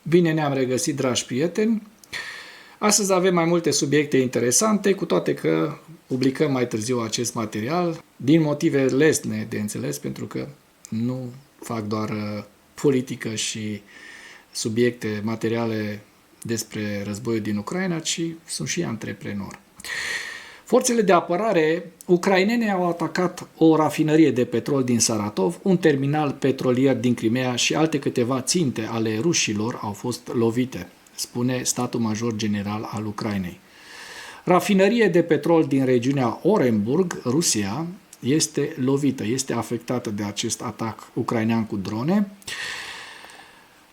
Bine ne-am regăsit, dragi prieteni! Astăzi avem mai multe subiecte interesante, cu toate că publicăm mai târziu acest material, din motive lesne de înțeles, pentru că nu fac doar politică și subiecte materiale despre războiul din Ucraina, ci sunt și antreprenor. Forțele de apărare ucrainene au atacat o rafinărie de petrol din Saratov, un terminal petrolier din Crimea și alte câteva ținte ale rușilor au fost lovite, spune Statul Major General al Ucrainei. Rafinărie de petrol din regiunea Orenburg, Rusia, este lovită, este afectată de acest atac ucrainean cu drone.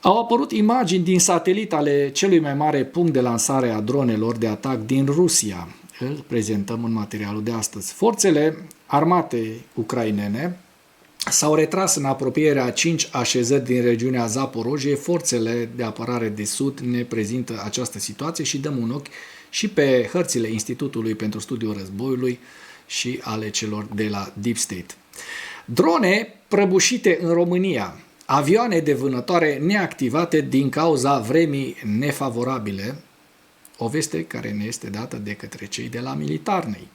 Au apărut imagini din satelit ale celui mai mare punct de lansare a dronelor de atac din Rusia. Îl prezentăm în materialul de astăzi. Forțele armate ucrainene s-au retras în apropierea 5 așezări din regiunea Zaporojie. Forțele de apărare de sud ne prezintă această situație și dăm un ochi și pe hărțile Institutului pentru Studiul Războiului și ale celor de la Deep State. Drone prăbușite în România, avioane de vânătoare neactivate din cauza vremii nefavorabile, o veste care ne este dată de către cei de la Militarnei.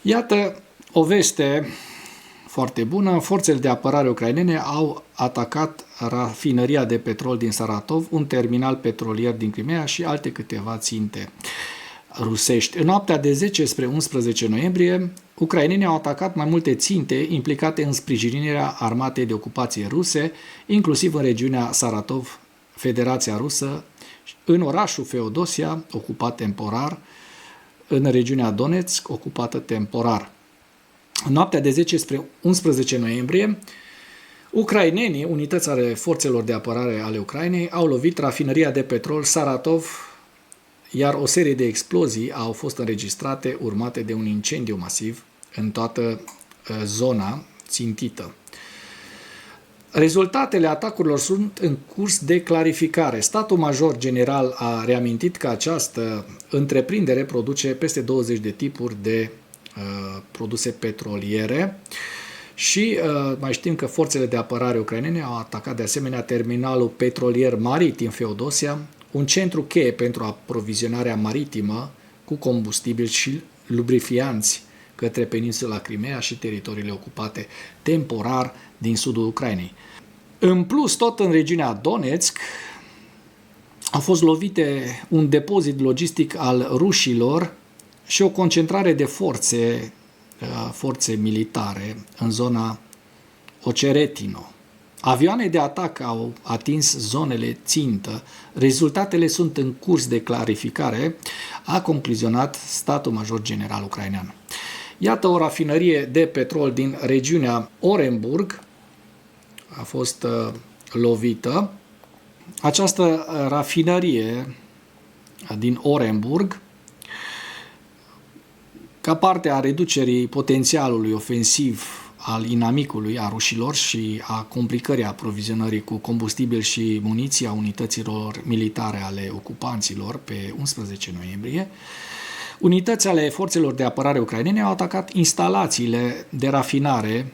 Iată o veste foarte bună. Forțele de apărare ucrainene au atacat rafinăria de petrol din Saratov, un terminal petrolier din Crimea și alte câteva ținte rusești. În noaptea de 10 spre 11 noiembrie, ucrainenii au atacat mai multe ținte implicate în sprijinirea armatei de ocupație ruse, inclusiv în regiunea Saratov, Federația Rusă, în orașul Feodosia, ocupat temporar, în regiunea Donetsk, ocupată temporar. În noaptea de 10 spre 11 noiembrie, ucrainenii, unități ale forțelor de apărare ale Ucrainei, au lovit rafinăria de petrol Saratov, iar o serie de explozii au fost înregistrate, urmate de un incendiu masiv în toată zona țintită. Rezultatele atacurilor sunt în curs de clarificare. Statul Major General a reamintit că această întreprindere produce peste 20 de tipuri de produse petroliere și mai știm că forțele de apărare ucrainene au atacat de asemenea terminalul petrolier maritim Feodosia, un centru cheie pentru aprovizionarea maritimă cu combustibil și lubrifianți către peninsula Crimea și teritoriile ocupate temporar din sudul Ucrainei. În plus, tot în regiunea Donetsk, au fost lovite un depozit logistic al rușilor și o concentrare de forțe militare în zona Oceretino. Avioane de atac au atins zonele țintă. Rezultatele sunt în curs de clarificare, a concluzionat Statul Major General ucrainean. Iată o rafinărie de petrol din regiunea Orenburg a fost lovită. Această rafinărie din Orenburg, ca parte a reducerii potențialului ofensiv al inamicului a rușilor și a complicării aprovizionării cu combustibil și muniție a unităților militare ale ocupanților pe 11 noiembrie, unități ale forțelor de apărare ucrainene au atacat instalațiile de rafinare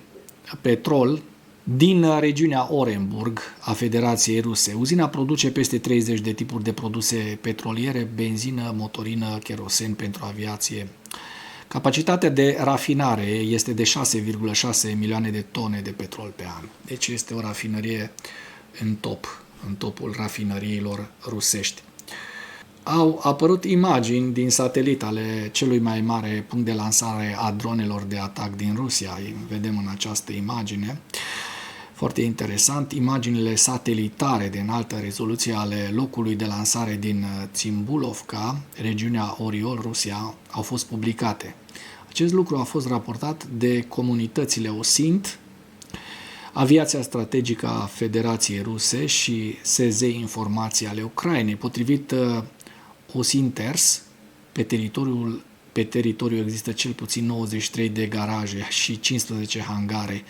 petrol din regiunea Orenburg a Federației Ruse. Uzina produce peste 30 de tipuri de produse petroliere, benzină, motorină, kerosen pentru aviație. Capacitatea de rafinare este de 6,6 milioane de tone de petrol pe an. Deci este o rafinărie în topul rafinăriilor rusești. Au apărut imagini din satelit ale celui mai mare punct de lansare a dronelor de atac din Rusia. Vedem în această imagine. Foarte interesant, imaginile satelitare de înaltă rezoluție ale locului de lansare din Tsimbulovka, regiunea Oriol, Rusia, au fost publicate. Acest lucru a fost raportat de comunitățile OSINT, Aviația Strategică a Federației Ruse și SZ Informații ale Ucrainei. Potrivit OSINTERS, pe teritoriu există cel puțin 93 de garaje și 15 hangare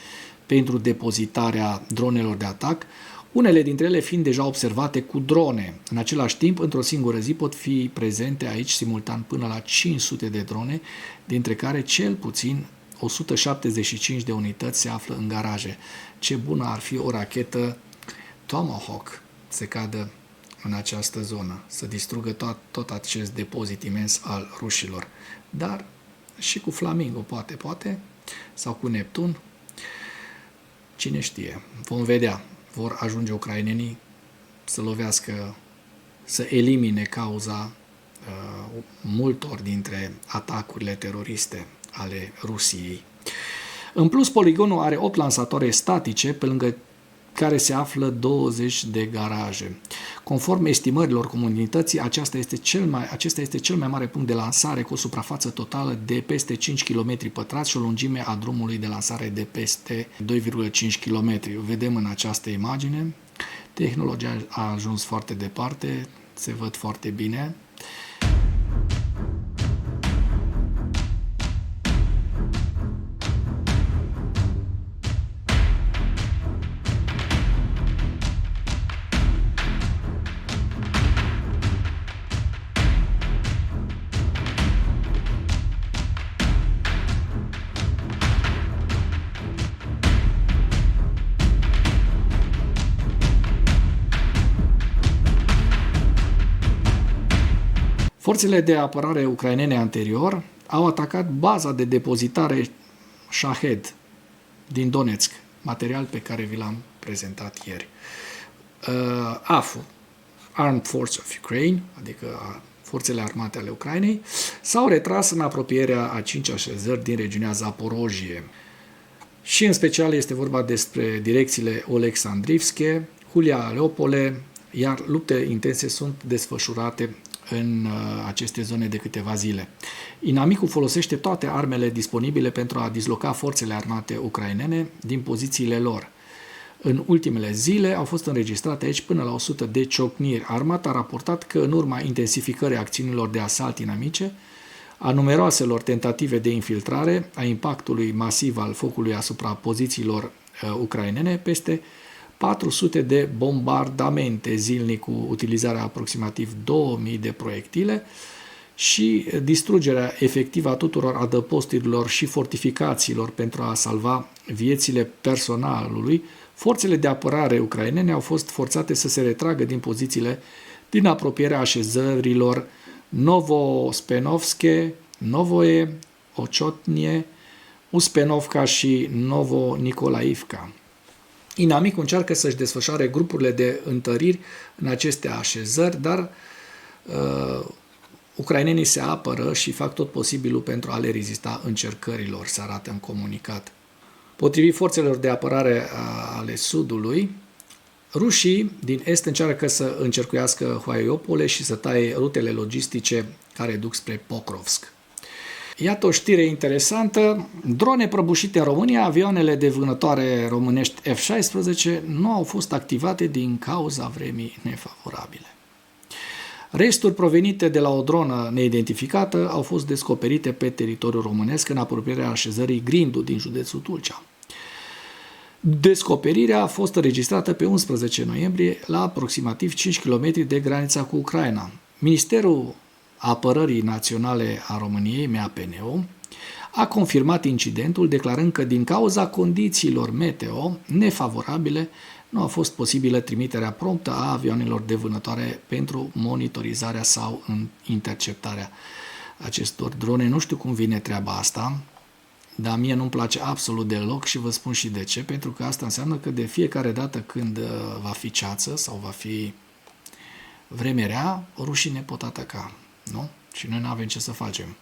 pentru depozitarea dronelor de atac, unele dintre ele fiind deja observate cu drone. În același timp, într-o singură zi pot fi prezente aici simultan până la 500 de drone, dintre care cel puțin 175 de unități se află în garaje. Ce bună ar fi o rachetă Tomahawk se cadă în această zonă, să distrugă tot acest depozit imens al rușilor. Dar și cu Flamingo poate, sau cu Neptun, cine știe. Vom vedea. Vor ajunge ucrainenii să lovească, să elimine cauza multor dintre atacurile teroriste ale Rusiei. În plus, poligonul are 8 lansatoare statice, pe lângă care se află 20 de garaje. Conform estimărilor comunității, acesta este cel mai mare punct de lansare cu o suprafață totală de peste 5 km pătrați și o lungime a drumului de lansare de peste 2,5 km. Vedem în această imagine, tehnologia a ajuns foarte departe, se văd foarte bine. Forțele de apărare ucrainene anterior au atacat baza de depozitare Shahed din Donetsk, material pe care vi l-am prezentat ieri. AFU, Armed Forces of Ukraine, adică forțele armate ale Ucrainei, s-au retras în apropierea a 5 așezări din regiunea Zaporojie. Și în special este vorba despre direcțiile Oleksandrivske, Hulia Leopole, iar lupte intense sunt desfășurate în aceste zone de câteva zile. Inamicul folosește toate armele disponibile pentru a disloca forțele armate ucrainene din pozițiile lor. În ultimele zile au fost înregistrate aici până la 100 de ciocniri. Armata a raportat că în urma intensificării acțiunilor de asalt inamice, a numeroaselor tentative de infiltrare, a impactului masiv al focului asupra pozițiilor ucrainene, peste 400 de bombardamente zilnic cu utilizarea aproximativ 2000 de proiectile și distrugerea efectivă a tuturor adăposturilor și fortificațiilor pentru a salva viețile personalului, forțele de apărare ucrainene au fost forțate să se retragă din pozițiile din apropierea așezărilor Novospenovske, Novoe, Ochotnie, Uspenovka și Novonicolaivka. Inamicul încearcă să-și desfășoare grupurile de întăriri în aceste așezări, dar ucrainenii se apără și fac tot posibilul pentru a le rezista încercărilor, se arată în comunicat. Potrivit forțelor de apărare ale Sudului, rușii din Est încearcă să încercuiască Huaiopole și să taie rutele logistice care duc spre Pokrovsk. Iată o știre interesantă. Drone prăbușite în România, avioanele de vânătoare românești F-16 nu au fost activate din cauza vremii nefavorabile. Resturi provenite de la o dronă neidentificată au fost descoperite pe teritoriul românesc în apropierea așezării Grindu din județul Tulcea. Descoperirea a fost înregistrată pe 11 noiembrie la aproximativ 5 km de granița cu Ucraina. Ministerul Apărării Naționale a României, MAPNO, a confirmat incidentul, declarând că din cauza condițiilor meteo nefavorabile nu a fost posibilă trimiterea promptă a avioanelor de vânătoare pentru monitorizarea sau interceptarea acestor drone. Nu știu cum vine treaba asta, dar mie nu-mi place absolut deloc și vă spun și de ce, pentru că asta înseamnă că de fiecare dată când va fi ceață sau va fi vreme rea, rușii ne pot ataca. Nu? Și noi nu avem ce să facem.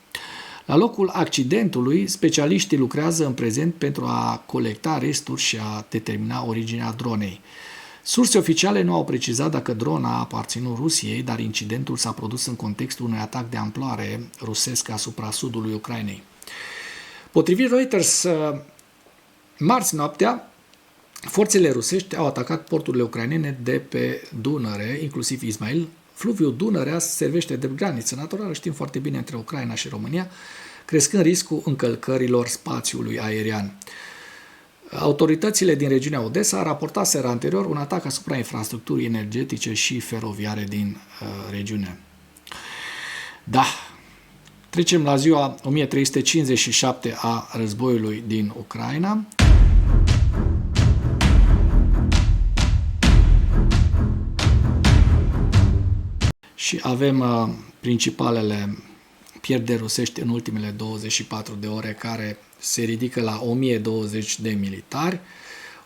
La locul accidentului, specialiștii lucrează în prezent pentru a colecta resturi și a determina originea dronei. Surse oficiale nu au precizat dacă drona a aparținut Rusiei, dar incidentul s-a produs în contextul unui atac de amploare rusesc asupra sudului Ucrainei. Potrivit Reuters, marți noaptea, forțele rusești au atacat porturile ucrainene de pe Dunăre, inclusiv Ismail. Fluviul Dunărea servește de graniță naturală, știm foarte bine, între Ucraina și România, crescând riscul încălcărilor spațiului aerian. Autoritățile din regiunea Odessa raportaseră anterior un atac asupra infrastructurii energetice și feroviare din regiune. Da, trecem la ziua 1357 a războiului din Ucraina. și avem principalele pierderi rusești în ultimele 24 de ore, care se ridică la 1020 de militari,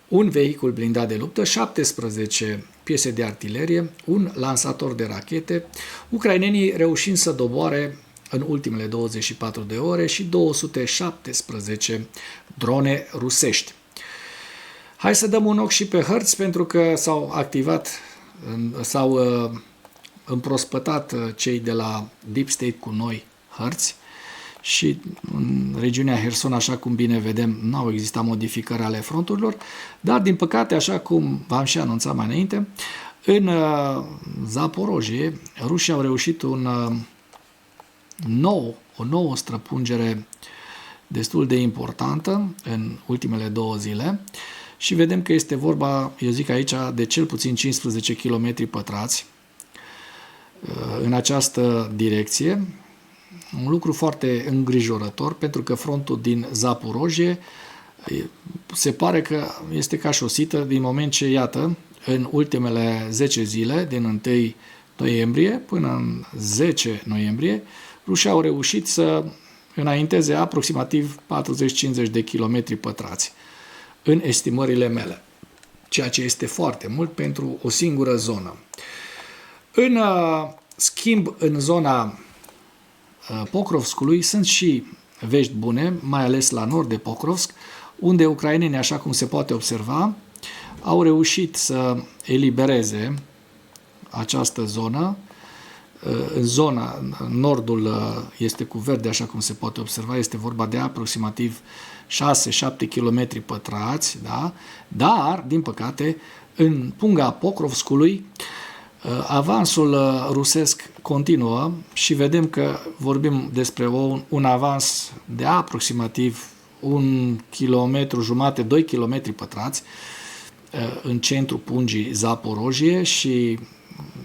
un vehicul blindat de luptă, 17 piese de artilerie, un lansator de rachete, ucrainenii reușind să doboare în ultimele 24 de ore și 217 drone rusești. Hai să dăm un ochi și pe hărți, pentru că s-au activat, s-au împrospătat cei de la Deep State cu noi hărți și în regiunea Herson, așa cum bine vedem, nu au existat modificări ale fronturilor, dar din păcate, așa cum v-am și anunțat mai înainte, în Zaporojie, rușii au reușit o nouă străpungere destul de importantă în ultimele 2 zile și vedem că este vorba, eu zic aici, de cel puțin 15 km pătrați în această direcție. Un lucru foarte îngrijorător, pentru că frontul din Zaporojie se pare că este ca șosită din moment ce, iată, în ultimele 10 zile, din 1 noiembrie până în 10 noiembrie, rușii au reușit să înainteze aproximativ 40-50 de kilometri pătrați în estimările mele, ceea ce este foarte mult pentru o singură zonă. În schimb, în zona Pokrovskului sunt și vești bune, mai ales la nord de Pokrovsk, unde ucrainenii, așa cum se poate observa, au reușit să elibereze această zonă. În zona, nordul este cu verde, așa cum se poate observa, este vorba de aproximativ 6-7 km pătrați, da? Dar, din păcate, în punga Pokrovskului, avansul rusesc continuă și vedem că vorbim despre un avans de aproximativ 1,5 km, 2 km pătrați în centrul pungii Zaporojie și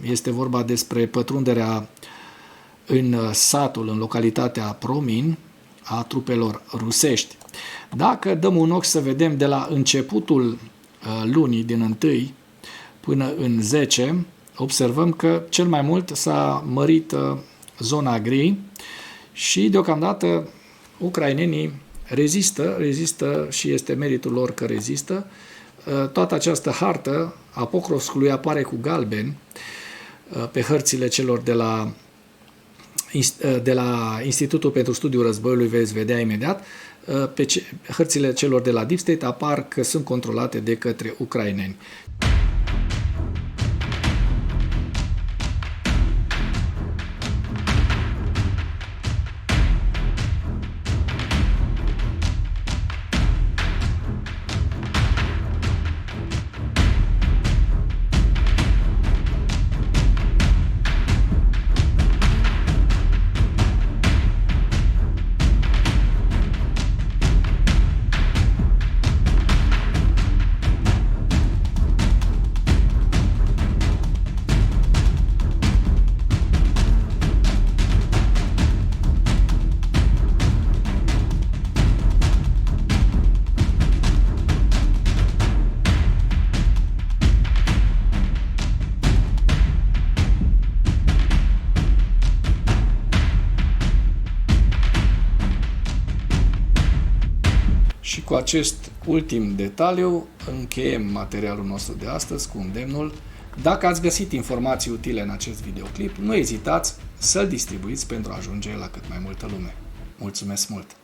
este vorba despre pătrunderea în satul, în localitatea Promin, a trupelor rusești. Dacă dăm un ochi să vedem de la începutul lunii, din 1 până în 10, observăm că cel mai mult s-a mărit zona gri și deocamdată ucrainenii rezistă și este meritul lor că rezistă. Toată această hartă a Pokrovskului apare cu galben pe hărțile celor de la Institutul pentru Studiul Războiului, veți vedea imediat. Pe hărțile celor de la Deep State apar că sunt controlate de către ucraineni. Și cu acest ultim detaliu încheiem materialul nostru de astăzi cu îndemnul. Dacă ați găsit informații utile în acest videoclip, nu ezitați să-l distribuiți pentru a ajunge la cât mai multă lume. Mulțumesc mult!